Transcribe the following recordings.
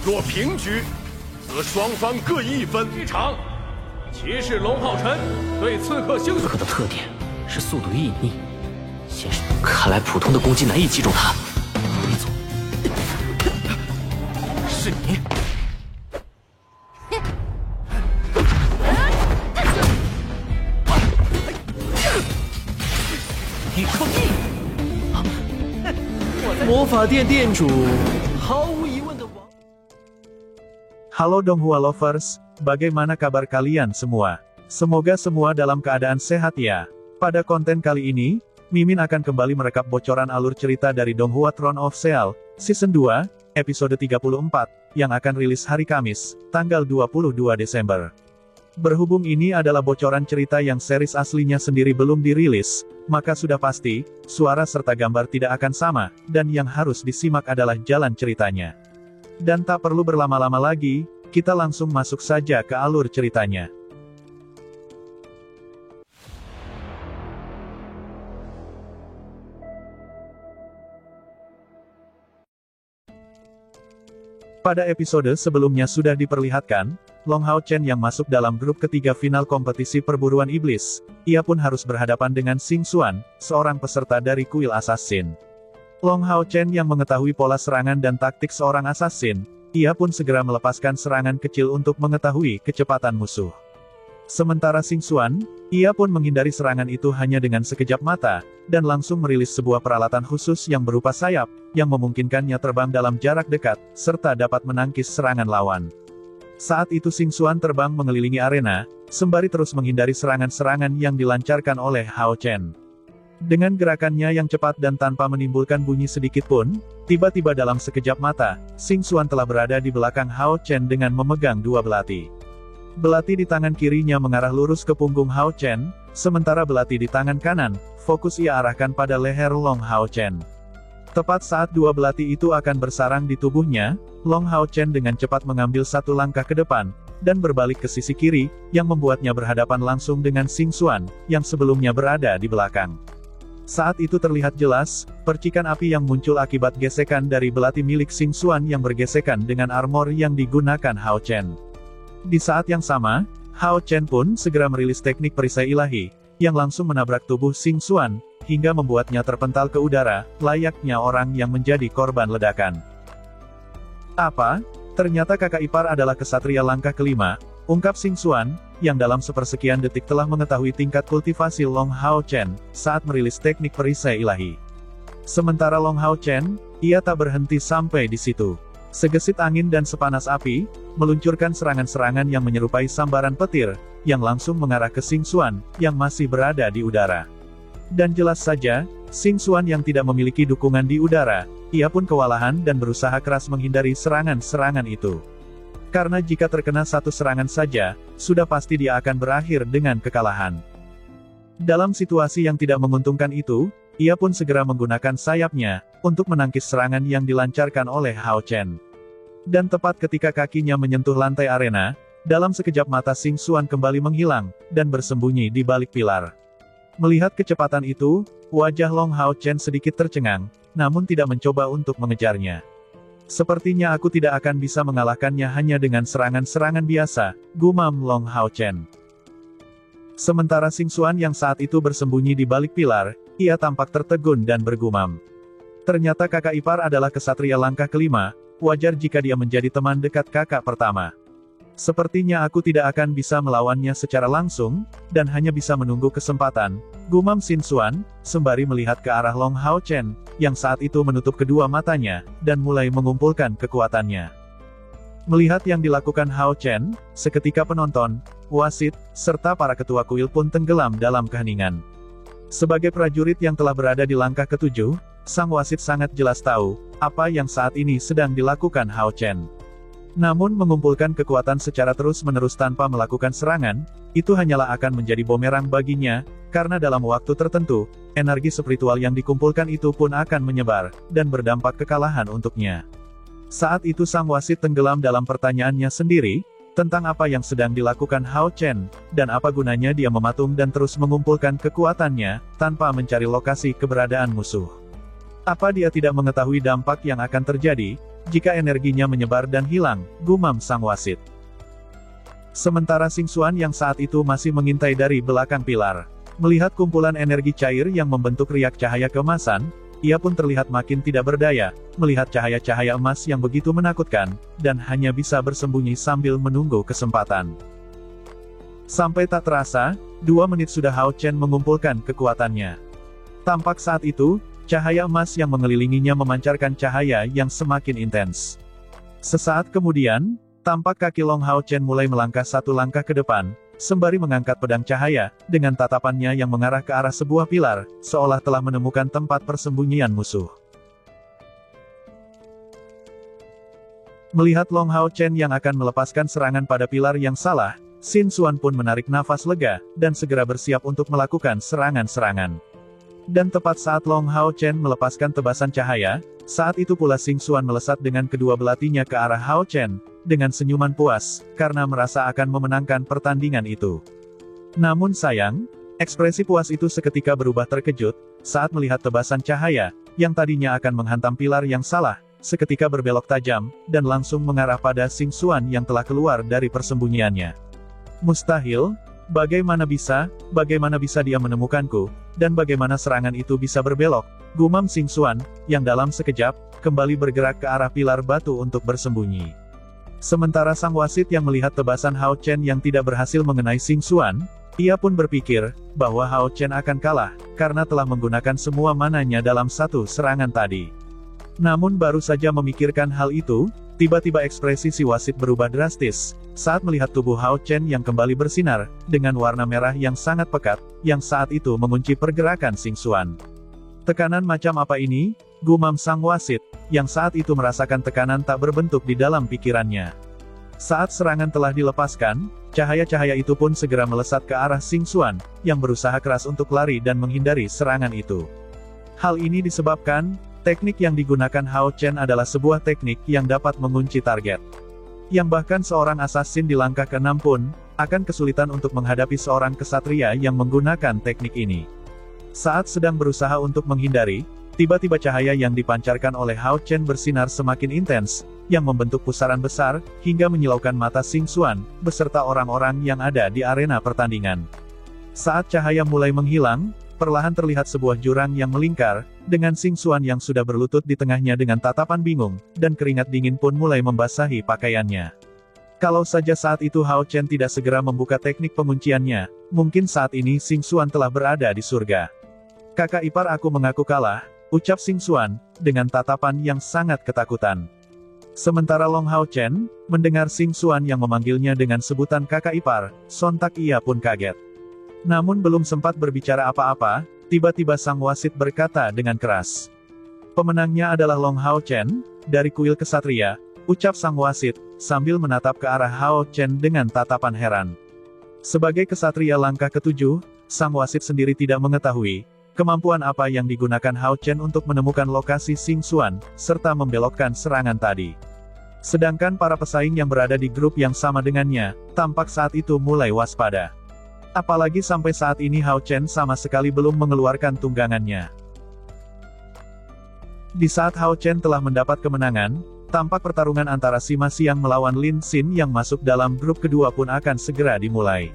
若平局，则双方各一分。一场，骑士龙浩辰对刺客星。刺客的特点是速度与隐匿，先生，看来普通的攻击难以击中他。没错，是你。 魔法店店主，毫无疑问的王。Halo Donghua Lovers, bagaimana kabar kalian semua? Semoga semua dalam keadaan sehat ya. Pada konten kali ini, Mimin akan kembali merekap bocoran alur cerita dari Donghua Throne of Seal, Season 2, episode 34, yang akan rilis hari Kamis, tanggal 22 Desember. Berhubung ini adalah bocoran cerita yang series aslinya sendiri belum dirilis, maka sudah pasti, suara serta gambar tidak akan sama, dan yang harus disimak adalah jalan ceritanya. Dan tak perlu berlama-lama lagi, kita langsung masuk saja ke alur ceritanya. Pada episode sebelumnya sudah diperlihatkan, Long Hao Chen yang masuk dalam grup ketiga final kompetisi perburuan iblis, ia pun harus berhadapan dengan Xing Xuan, seorang peserta dari kuil assassin. Long Hao Chen yang mengetahui pola serangan dan taktik seorang assassin, ia pun segera melepaskan serangan kecil untuk mengetahui kecepatan musuh. Sementara Xing Xuan, ia pun menghindari serangan itu hanya dengan sekejap mata, dan langsung merilis sebuah peralatan khusus yang berupa sayap, yang memungkinkannya terbang dalam jarak dekat, serta dapat menangkis serangan lawan. Saat itu Xing Xuan terbang mengelilingi arena, sembari terus menghindari serangan-serangan yang dilancarkan oleh Hao Chen. Dengan gerakannya yang cepat dan tanpa menimbulkan bunyi sedikit pun, tiba-tiba dalam sekejap mata, Xing Xuan telah berada di belakang Hao Chen dengan memegang dua belati. Belati di tangan kirinya mengarah lurus ke punggung Hao Chen, sementara belati di tangan kanan, fokus ia arahkan pada leher Long Hao Chen. Tepat saat dua belati itu akan bersarang di tubuhnya, Long Hao Chen dengan cepat mengambil satu langkah ke depan, dan berbalik ke sisi kiri, yang membuatnya berhadapan langsung dengan Xing Xuan, yang sebelumnya berada di belakang. Saat itu terlihat jelas, percikan api yang muncul akibat gesekan dari belati milik Xing Xuan yang bergesekan dengan armor yang digunakan Hao Chen. Di saat yang sama, Hao Chen pun segera merilis teknik perisai ilahi, yang langsung menabrak tubuh Xing Xuan, hingga membuatnya terpental ke udara, layaknya orang yang menjadi korban ledakan. Apa? Ternyata kakak ipar adalah kesatria langkah kelima, ungkap Xing Xuan, yang dalam sepersekian detik telah mengetahui tingkat kultivasi Long Hao Chen, saat merilis teknik perisai ilahi. Sementara Long Hao Chen, ia tak berhenti sampai di situ. Segesit angin dan sepanas api, meluncurkan serangan-serangan yang menyerupai sambaran petir, yang langsung mengarah ke Xing Xuan, yang masih berada di udara. Dan jelas saja, Xing Xuan yang tidak memiliki dukungan di udara, ia pun kewalahan dan berusaha keras menghindari serangan-serangan itu. Karena jika terkena satu serangan saja, sudah pasti dia akan berakhir dengan kekalahan. Dalam situasi yang tidak menguntungkan itu, ia pun segera menggunakan sayapnya, untuk menangkis serangan yang dilancarkan oleh Hao Chen. Dan tepat ketika kakinya menyentuh lantai arena, dalam sekejap mata Xing Xuan kembali menghilang, dan bersembunyi di balik pilar. Melihat kecepatan itu, wajah Long Hao Chen sedikit tercengang, namun tidak mencoba untuk mengejarnya. Sepertinya aku tidak akan bisa mengalahkannya hanya dengan serangan-serangan biasa, gumam Long Hao Chen. Sementara Xing Xuan yang saat itu bersembunyi di balik pilar, ia tampak tertegun dan bergumam. Ternyata kakak ipar adalah kesatria langkah kelima, wajar jika dia menjadi teman dekat kakak pertama. Sepertinya aku tidak akan bisa melawannya secara langsung, dan hanya bisa menunggu kesempatan, gumam Xing Xuan, sembari melihat ke arah Long Hao Chen, yang saat itu menutup kedua matanya, dan mulai mengumpulkan kekuatannya. Melihat yang dilakukan Hao Chen, seketika penonton, wasit, serta para ketua kuil pun tenggelam dalam keheningan. Sebagai prajurit yang telah berada di langkah ketujuh, sang wasit sangat jelas tahu, apa yang saat ini sedang dilakukan Hao Chen. Namun mengumpulkan kekuatan secara terus-menerus tanpa melakukan serangan, itu hanyalah akan menjadi bumerang baginya, karena dalam waktu tertentu, energi spiritual yang dikumpulkan itu pun akan menyebar, dan berdampak kekalahan untuknya. Saat itu sang wasit tenggelam dalam pertanyaannya sendiri, tentang apa yang sedang dilakukan Hao Chen, dan apa gunanya dia mematung dan terus mengumpulkan kekuatannya, tanpa mencari lokasi keberadaan musuh. Apa dia tidak mengetahui dampak yang akan terjadi, jika energinya menyebar dan hilang, gumam sang wasit. Sementara Xing Xuan yang saat itu masih mengintai dari belakang pilar, melihat kumpulan energi cair yang membentuk riak cahaya keemasan, ia pun terlihat makin tidak berdaya, melihat cahaya-cahaya emas yang begitu menakutkan, dan hanya bisa bersembunyi sambil menunggu kesempatan. Sampai tak terasa, 2 menit sudah Hao Chen mengumpulkan kekuatannya. Tampak saat itu, cahaya emas yang mengelilinginya memancarkan cahaya yang semakin intens. Sesaat kemudian, tampak kaki Long Hao Chen mulai melangkah 1 langkah ke depan, sembari mengangkat pedang cahaya, dengan tatapannya yang mengarah ke arah sebuah pilar, seolah telah menemukan tempat persembunyian musuh. Melihat Long Hao Chen yang akan melepaskan serangan pada pilar yang salah, Xing Xuan pun menarik nafas lega, dan segera bersiap untuk melakukan serangan-serangan. Dan tepat saat Long Hao Chen melepaskan tebasan cahaya, saat itu pula Xing Xuan melesat dengan kedua belatinya ke arah Hao Chen, dengan senyuman puas, karena merasa akan memenangkan pertandingan itu. Namun sayang, ekspresi puas itu seketika berubah terkejut, saat melihat tebasan cahaya, yang tadinya akan menghantam pilar yang salah, seketika berbelok tajam, dan langsung mengarah pada Xing Xuan yang telah keluar dari persembunyiannya. Mustahil, bagaimana bisa dia menemukanku, dan bagaimana serangan itu bisa berbelok, gumam Xing Xuan, yang dalam sekejap, kembali bergerak ke arah pilar batu untuk bersembunyi. Sementara sang wasit yang melihat tebasan Hao Chen yang tidak berhasil mengenai Xing Xuan, ia pun berpikir, bahwa Hao Chen akan kalah, karena telah menggunakan semua mananya dalam satu serangan tadi. Namun baru saja memikirkan hal itu, tiba-tiba ekspresi si wasit berubah drastis, saat melihat tubuh Hao Chen yang kembali bersinar, dengan warna merah yang sangat pekat, yang saat itu mengunci pergerakan Xing Xuan. Tekanan macam apa ini? Gumam sang wasit, yang saat itu merasakan tekanan tak berbentuk di dalam pikirannya. Saat serangan telah dilepaskan, cahaya-cahaya itu pun segera melesat ke arah Xing Xuan, yang berusaha keras untuk lari dan menghindari serangan itu. Hal ini disebabkan, teknik yang digunakan Hao Chen adalah sebuah teknik yang dapat mengunci target. Yang bahkan seorang assassin di langkah ke-6 pun, akan kesulitan untuk menghadapi seorang kesatria yang menggunakan teknik ini. Saat sedang berusaha untuk menghindari, tiba-tiba cahaya yang dipancarkan oleh Hao Chen bersinar semakin intens, yang membentuk pusaran besar, hingga menyilaukan mata Xing Xuan, beserta orang-orang yang ada di arena pertandingan. Saat cahaya mulai menghilang, perlahan terlihat sebuah jurang yang melingkar, dengan Xing Xuan yang sudah berlutut di tengahnya dengan tatapan bingung, dan keringat dingin pun mulai membasahi pakaiannya. Kalau saja saat itu Hao Chen tidak segera membuka teknik pengunciannya, mungkin saat ini Xing Xuan telah berada di surga. Kakak ipar aku mengaku kalah, ucap Xing Xuan, dengan tatapan yang sangat ketakutan. Sementara Long Hao Chen, mendengar Xing Xuan yang memanggilnya dengan sebutan kakak ipar, sontak ia pun kaget. Namun belum sempat berbicara apa-apa, tiba-tiba sang wasit berkata dengan keras. Pemenangnya adalah Long Hao Chen, dari kuil kesatria, ucap sang wasit, sambil menatap ke arah Hao Chen dengan tatapan heran. Sebagai kesatria langkah ke-7, sang wasit sendiri tidak mengetahui, kemampuan apa yang digunakan Hao Chen untuk menemukan lokasi Xing Xuan, serta membelokkan serangan tadi. Sedangkan para pesaing yang berada di grup yang sama dengannya, tampak saat itu mulai waspada. Apalagi sampai saat ini Hao Chen sama sekali belum mengeluarkan tunggangannya. Di saat Hao Chen telah mendapat kemenangan, tampak pertarungan antara Sima Xiang melawan Lin Xin yang masuk dalam grup kedua pun akan segera dimulai.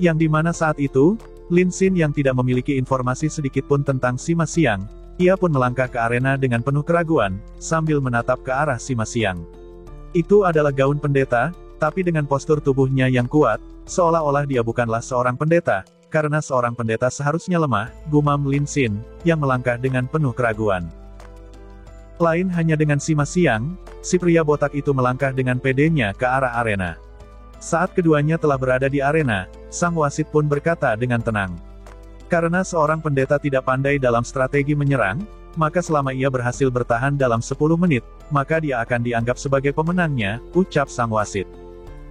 Yang dimana saat itu, Lin Xin yang tidak memiliki informasi sedikit pun tentang Sima Xiang, ia pun melangkah ke arena dengan penuh keraguan, sambil menatap ke arah Sima Xiang. Itu adalah gaun pendeta, tapi dengan postur tubuhnya yang kuat, seolah-olah dia bukanlah seorang pendeta, karena seorang pendeta seharusnya lemah, gumam Lin Xin, yang melangkah dengan penuh keraguan. Lain hanya dengan Sima Xiang, si pria botak itu melangkah dengan pedenya ke arah arena. Saat keduanya telah berada di arena, sang wasit pun berkata dengan tenang. Karena seorang pendeta tidak pandai dalam strategi menyerang, maka selama ia berhasil bertahan dalam 10 menit, maka dia akan dianggap sebagai pemenangnya, ucap sang wasit.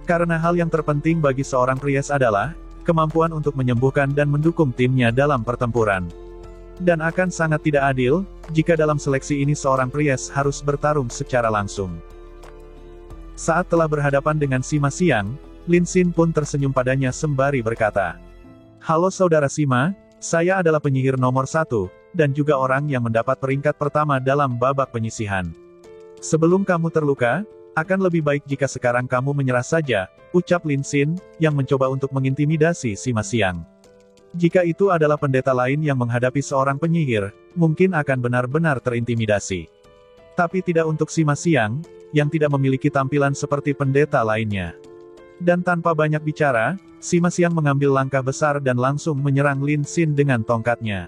Karena hal yang terpenting bagi seorang priest adalah, kemampuan untuk menyembuhkan dan mendukung timnya dalam pertempuran. Dan akan sangat tidak adil, jika dalam seleksi ini seorang priest harus bertarung secara langsung. Saat telah berhadapan dengan Sima Xiang, Lin Xin pun tersenyum padanya sembari berkata, "Halo saudara Sima, saya adalah penyihir nomor 1, dan juga orang yang mendapat peringkat pertama dalam babak penyisihan. Sebelum kamu terluka, akan lebih baik jika sekarang kamu menyerah saja, ucap Lin Xin, yang mencoba untuk mengintimidasi Sima Xiang. Jika itu adalah pendeta lain yang menghadapi seorang penyihir, mungkin akan benar-benar terintimidasi. Tapi tidak untuk Sima Xiang, yang tidak memiliki tampilan seperti pendeta lainnya. Dan tanpa banyak bicara, Sima Xiang mengambil langkah besar dan langsung menyerang Lin Xin dengan tongkatnya.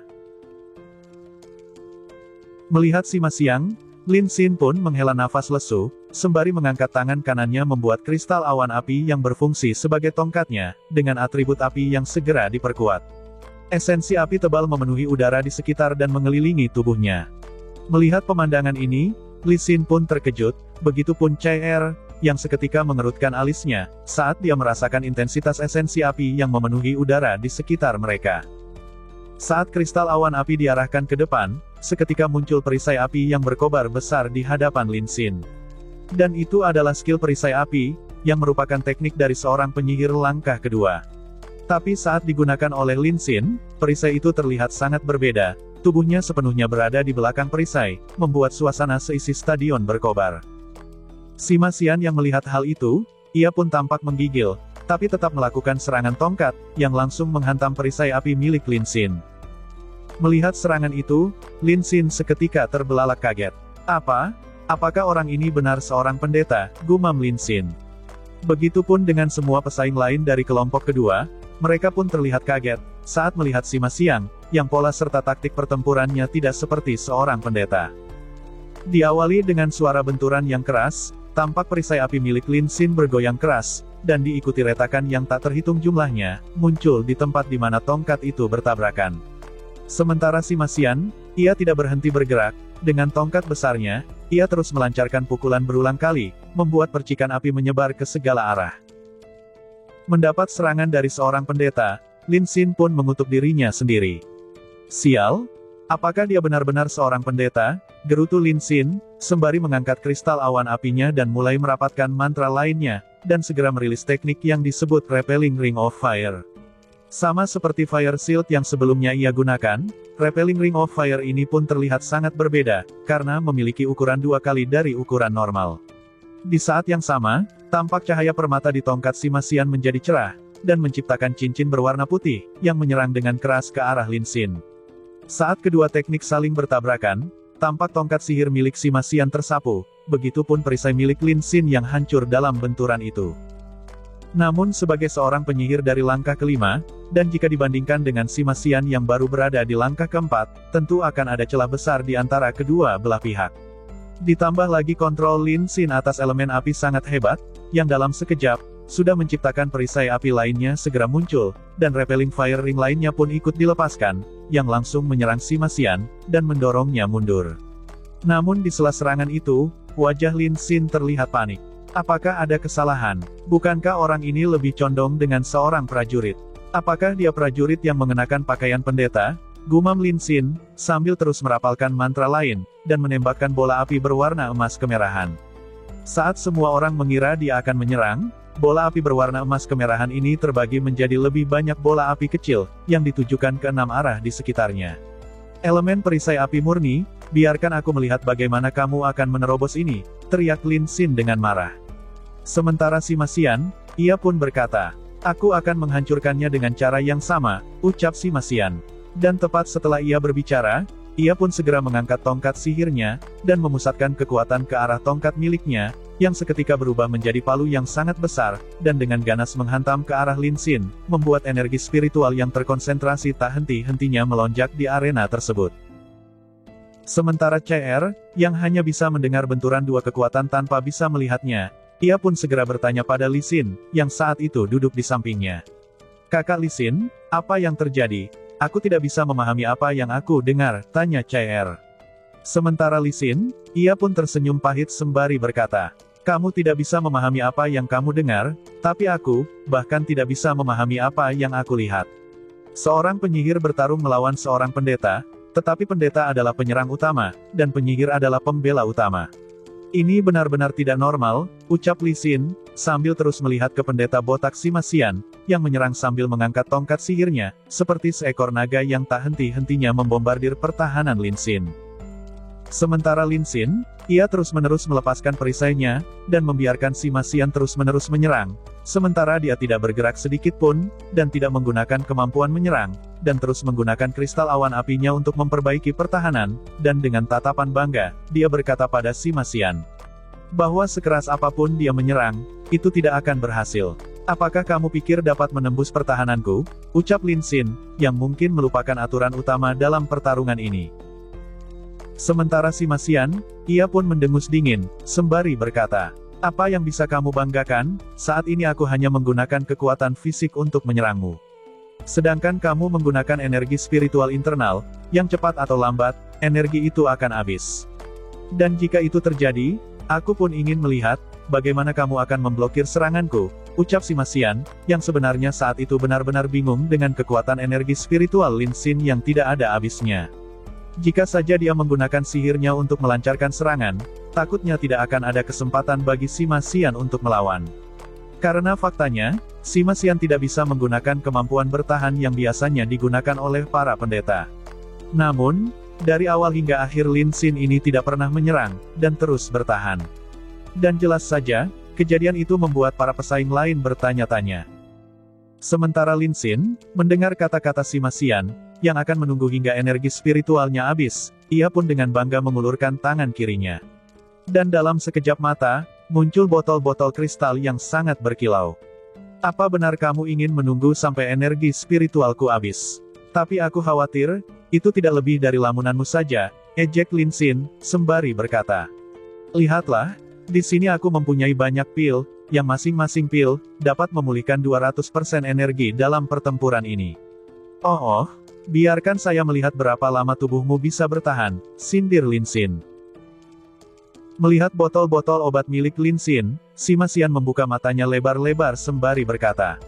Melihat Sima Xiang, Lin Xin pun menghela nafas lesu, sembari mengangkat tangan kanannya membuat kristal awan api yang berfungsi sebagai tongkatnya, dengan atribut api yang segera diperkuat. Esensi api tebal memenuhi udara di sekitar dan mengelilingi tubuhnya. Melihat pemandangan ini, Lin Xin pun terkejut, begitupun Chai Er, yang seketika mengerutkan alisnya, saat dia merasakan intensitas esensi api yang memenuhi udara di sekitar mereka. Saat kristal awan api diarahkan ke depan, seketika muncul perisai api yang berkobar besar di hadapan Lin Xin. Dan itu adalah skill perisai api, yang merupakan teknik dari seorang penyihir langkah kedua. Tapi saat digunakan oleh Lin Xin, perisai itu terlihat sangat berbeda, tubuhnya sepenuhnya berada di belakang perisai, membuat suasana seisi stadion berkobar. Sima Xiang yang melihat hal itu, ia pun tampak menggigil, tapi tetap melakukan serangan tongkat, yang langsung menghantam perisai api milik Lin Xin. Melihat serangan itu, Lin Xin seketika terbelalak kaget. Apakah orang ini benar seorang pendeta, gumam Lin Xin. Begitupun dengan semua pesaing lain dari kelompok kedua, mereka pun terlihat kaget, saat melihat Sima Xiang, yang pola serta taktik pertempurannya tidak seperti seorang pendeta. Diawali dengan suara benturan yang keras, tampak perisai api milik Lin Xin bergoyang keras, dan diikuti retakan yang tak terhitung jumlahnya, muncul di tempat di mana tongkat itu bertabrakan. Sementara Sima Xiang, ia tidak berhenti bergerak, dengan tongkat besarnya, ia terus melancarkan pukulan berulang kali, membuat percikan api menyebar ke segala arah. Mendapat serangan dari seorang pendeta, Lin Xin pun mengutuk dirinya sendiri. Sial, apakah dia benar-benar seorang pendeta? Gerutu Lin Xin, sembari mengangkat kristal awan apinya dan mulai merapatkan mantra lainnya, dan segera merilis teknik yang disebut Repelling Ring of Fire. Sama seperti Fire Shield yang sebelumnya ia gunakan, Repelling Ring of Fire ini pun terlihat sangat berbeda, karena memiliki ukuran 2 kali dari ukuran normal. Di saat yang sama, tampak cahaya permata di tongkat Sima Xiang menjadi cerah, dan menciptakan cincin berwarna putih, yang menyerang dengan keras ke arah Lin Xin. Saat kedua teknik saling bertabrakan, tampak tongkat sihir milik Sima Xiang tersapu, begitupun perisai milik Lin Xin yang hancur dalam benturan itu. Namun sebagai seorang penyihir dari langkah kelima, dan jika dibandingkan dengan Sima Xiang yang baru berada di langkah keempat, tentu akan ada celah besar di antara kedua belah pihak. Ditambah lagi kontrol Lin Xin atas elemen api sangat hebat, yang dalam sekejap, sudah menciptakan perisai api lainnya segera muncul, dan Repelling Fire Ring lainnya pun ikut dilepaskan, yang langsung menyerang Sima Xiang, dan mendorongnya mundur. Namun di sela serangan itu, wajah Lin Xin terlihat panik. Apakah ada kesalahan? Bukankah orang ini lebih condong dengan seorang prajurit? Apakah dia prajurit yang mengenakan pakaian pendeta? Gumam Lin Xin, sambil terus merapalkan mantra lain, dan menembakkan bola api berwarna emas kemerahan. Saat semua orang mengira dia akan menyerang, bola api berwarna emas kemerahan ini terbagi menjadi lebih banyak bola api kecil, yang ditujukan ke 6 arah di sekitarnya. Elemen perisai api murni, biarkan aku melihat bagaimana kamu akan menerobos ini, teriak Lin Xin dengan marah. Sementara Sima Xiang, ia pun berkata, aku akan menghancurkannya dengan cara yang sama, ucap Sima Xiang. Dan tepat setelah ia berbicara, ia pun segera mengangkat tongkat sihirnya, dan memusatkan kekuatan ke arah tongkat miliknya, yang seketika berubah menjadi palu yang sangat besar, dan dengan ganas menghantam ke arah Lin Xin, membuat energi spiritual yang terkonsentrasi tak henti-hentinya melonjak di arena tersebut. Sementara Chai Er, yang hanya bisa mendengar benturan dua kekuatan tanpa bisa melihatnya, ia pun segera bertanya pada Lin Xin, yang saat itu duduk di sampingnya. Kakak Lin Xin, apa yang terjadi? Aku tidak bisa memahami apa yang aku dengar, tanya Chai Er. Sementara Lin Xin, ia pun tersenyum pahit sembari berkata, kamu tidak bisa memahami apa yang kamu dengar, tapi aku, bahkan tidak bisa memahami apa yang aku lihat. Seorang penyihir bertarung melawan seorang pendeta, tetapi pendeta adalah penyerang utama, dan penyihir adalah pembela utama. Ini benar-benar tidak normal, ucap Lin Xin, sambil terus melihat ke pendeta botak Sima Xiang, yang menyerang sambil mengangkat tongkat sihirnya, seperti seekor naga yang tak henti-hentinya membombardir pertahanan Lin Xin. Sementara Lin Xin, ia terus-menerus melepaskan perisainya, dan membiarkan Sima Xian terus-menerus menyerang. Sementara dia tidak bergerak sedikit pun, dan tidak menggunakan kemampuan menyerang, dan terus menggunakan kristal awan apinya untuk memperbaiki pertahanan, dan dengan tatapan bangga, dia berkata pada Sima Xian, bahwa sekeras apapun dia menyerang, itu tidak akan berhasil. Apakah kamu pikir dapat menembus pertahananku? Ucap Lin Xin, yang mungkin melupakan aturan utama dalam pertarungan ini. Sementara Sima Xian, ia pun mendengus dingin, sembari berkata, apa yang bisa kamu banggakan? Saat ini aku hanya menggunakan kekuatan fisik untuk menyerangmu. Sedangkan kamu menggunakan energi spiritual internal, yang cepat atau lambat, energi itu akan habis. Dan jika itu terjadi, aku pun ingin melihat, bagaimana kamu akan memblokir seranganku, ucap Sima Xian, yang sebenarnya saat itu benar-benar bingung dengan kekuatan energi spiritual Lin Xin yang tidak ada habisnya. Jika saja dia menggunakan sihirnya untuk melancarkan serangan, takutnya tidak akan ada kesempatan bagi Sima Xian untuk melawan. Karena faktanya, Sima Xian tidak bisa menggunakan kemampuan bertahan yang biasanya digunakan oleh para pendeta. Namun, dari awal hingga akhir Lin Xin ini tidak pernah menyerang, dan terus bertahan. Dan jelas saja, kejadian itu membuat para pesaing lain bertanya-tanya. Sementara Lin Xin, mendengar kata-kata Sima Xian, yang akan menunggu hingga energi spiritualnya habis, ia pun dengan bangga mengulurkan tangan kirinya. Dan dalam sekejap mata, muncul botol-botol kristal yang sangat berkilau. Apa benar kamu ingin menunggu sampai energi spiritualku habis? Tapi aku khawatir, itu tidak lebih dari lamunanmu saja, ejek Lin Xin, sembari berkata. Lihatlah, di sini aku mempunyai banyak pil, yang masing-masing pil, dapat memulihkan 200% energi dalam pertempuran ini. Oh, biarkan saya melihat berapa lama tubuhmu bisa bertahan, sindir Lin Xin. Melihat botol-botol obat milik Lin Xin, Sima Xian membuka matanya lebar-lebar sembari berkata.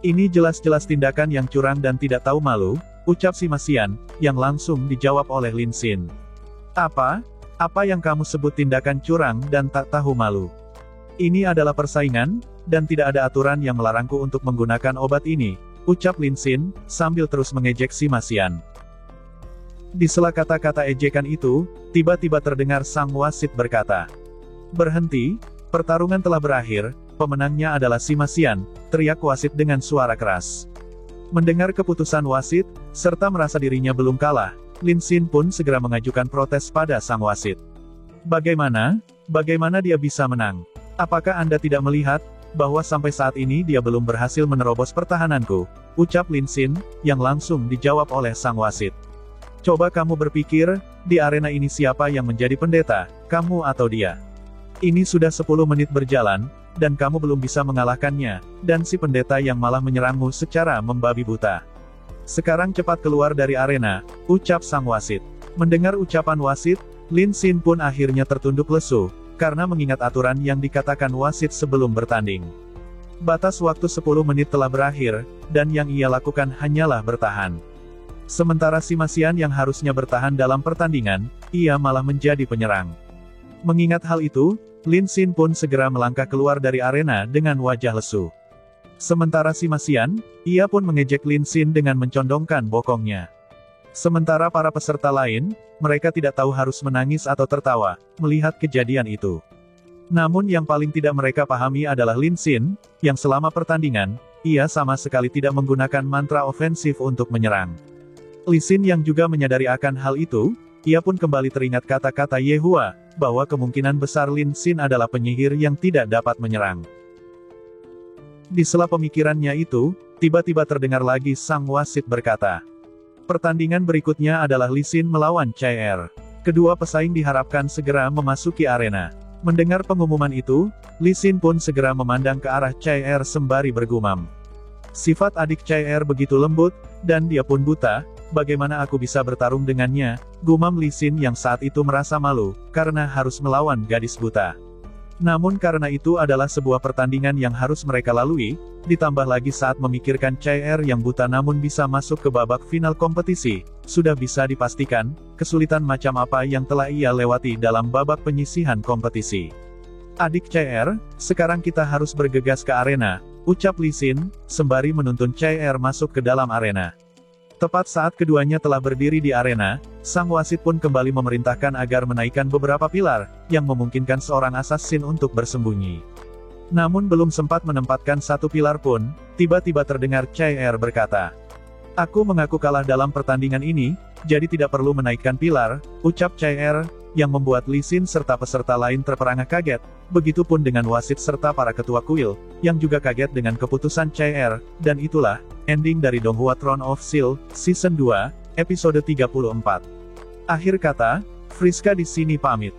Ini jelas-jelas tindakan yang curang dan tidak tahu malu, ucap Sima Xian, yang langsung dijawab oleh Lin Xin. Apa? Apa yang kamu sebut tindakan curang dan tak tahu malu? Ini adalah persaingan, dan tidak ada aturan yang melarangku untuk menggunakan obat ini, ucap Lin Xin, sambil terus mengejek Sima Xian. Di sela kata-kata ejekan itu, tiba-tiba terdengar sang wasit berkata, berhenti, pertarungan telah berakhir, pemenangnya adalah Sima Xian, teriak wasit dengan suara keras. Mendengar keputusan wasit, serta merasa dirinya belum kalah, Lin Xin pun segera mengajukan protes pada sang wasit. Bagaimana dia bisa menang? Apakah Anda tidak melihat, bahwa sampai saat ini dia belum berhasil menerobos pertahananku, ucap Lin Xin, yang langsung dijawab oleh sang wasit. Coba kamu berpikir, di arena ini siapa yang menjadi pendeta, kamu atau dia? Ini sudah 10 menit berjalan, dan kamu belum bisa mengalahkannya, dan si pendeta yang malah menyerangmu secara membabi buta. Sekarang cepat keluar dari arena, ucap sang wasit. Mendengar ucapan wasit, Lin Xin pun akhirnya tertunduk lesu, karena mengingat aturan yang dikatakan wasit sebelum bertanding. Batas waktu 10 menit telah berakhir, dan yang ia lakukan hanyalah bertahan. Sementara Sima Xian yang harusnya bertahan dalam pertandingan, ia malah menjadi penyerang. Mengingat hal itu, Lin Xin pun segera melangkah keluar dari arena dengan wajah lesu. Sementara Sima Xian, ia pun mengejek Lin Xin dengan mencondongkan bokongnya. Sementara para peserta lain, mereka tidak tahu harus menangis atau tertawa, melihat kejadian itu. Namun yang paling tidak mereka pahami adalah Lin Xin, yang selama pertandingan, ia sama sekali tidak menggunakan mantra ofensif untuk menyerang. Lin Xin yang juga menyadari akan hal itu, ia pun kembali teringat kata-kata Ye Hua, bahwa kemungkinan besar Lin Xin adalah penyihir yang tidak dapat menyerang. Di sela pemikirannya itu, tiba-tiba terdengar lagi sang wasit berkata, pertandingan berikutnya adalah Lin Xin melawan Chai Er. Kedua pesaing diharapkan segera memasuki arena. Mendengar pengumuman itu, Lin Xin pun segera memandang ke arah Chai Er sembari bergumam. Sifat adik Chai Er begitu lembut, dan dia pun buta, bagaimana aku bisa bertarung dengannya, gumam Lin Xin yang saat itu merasa malu, karena harus melawan gadis buta. Namun karena itu adalah sebuah pertandingan yang harus mereka lalui, ditambah lagi saat memikirkan Chai Er yang buta namun bisa masuk ke babak final kompetisi, sudah bisa dipastikan, kesulitan macam apa yang telah ia lewati dalam babak penyisihan kompetisi. Adik Chai Er, sekarang kita harus bergegas ke arena, ucap Lin Xin, sembari menuntun Chai Er masuk ke dalam arena. Tepat saat keduanya telah berdiri di arena, Sang wasit pun kembali memerintahkan agar menaikkan beberapa pilar, yang memungkinkan seorang assassin untuk bersembunyi. Namun belum sempat menempatkan satu pilar pun, tiba-tiba terdengar Chai Er berkata, "Aku mengaku kalah dalam pertandingan ini, jadi tidak perlu menaikkan pilar," ucap Chai Er, yang membuat Lee Sin serta peserta lain terperangah kaget. Begitupun dengan wasit serta para ketua kuil, yang juga kaget dengan keputusan Chai Er, dan itulah ending dari Donghua Throne of Steel, Season 2, Episode 34. Akhir kata, Friska di sini pamit.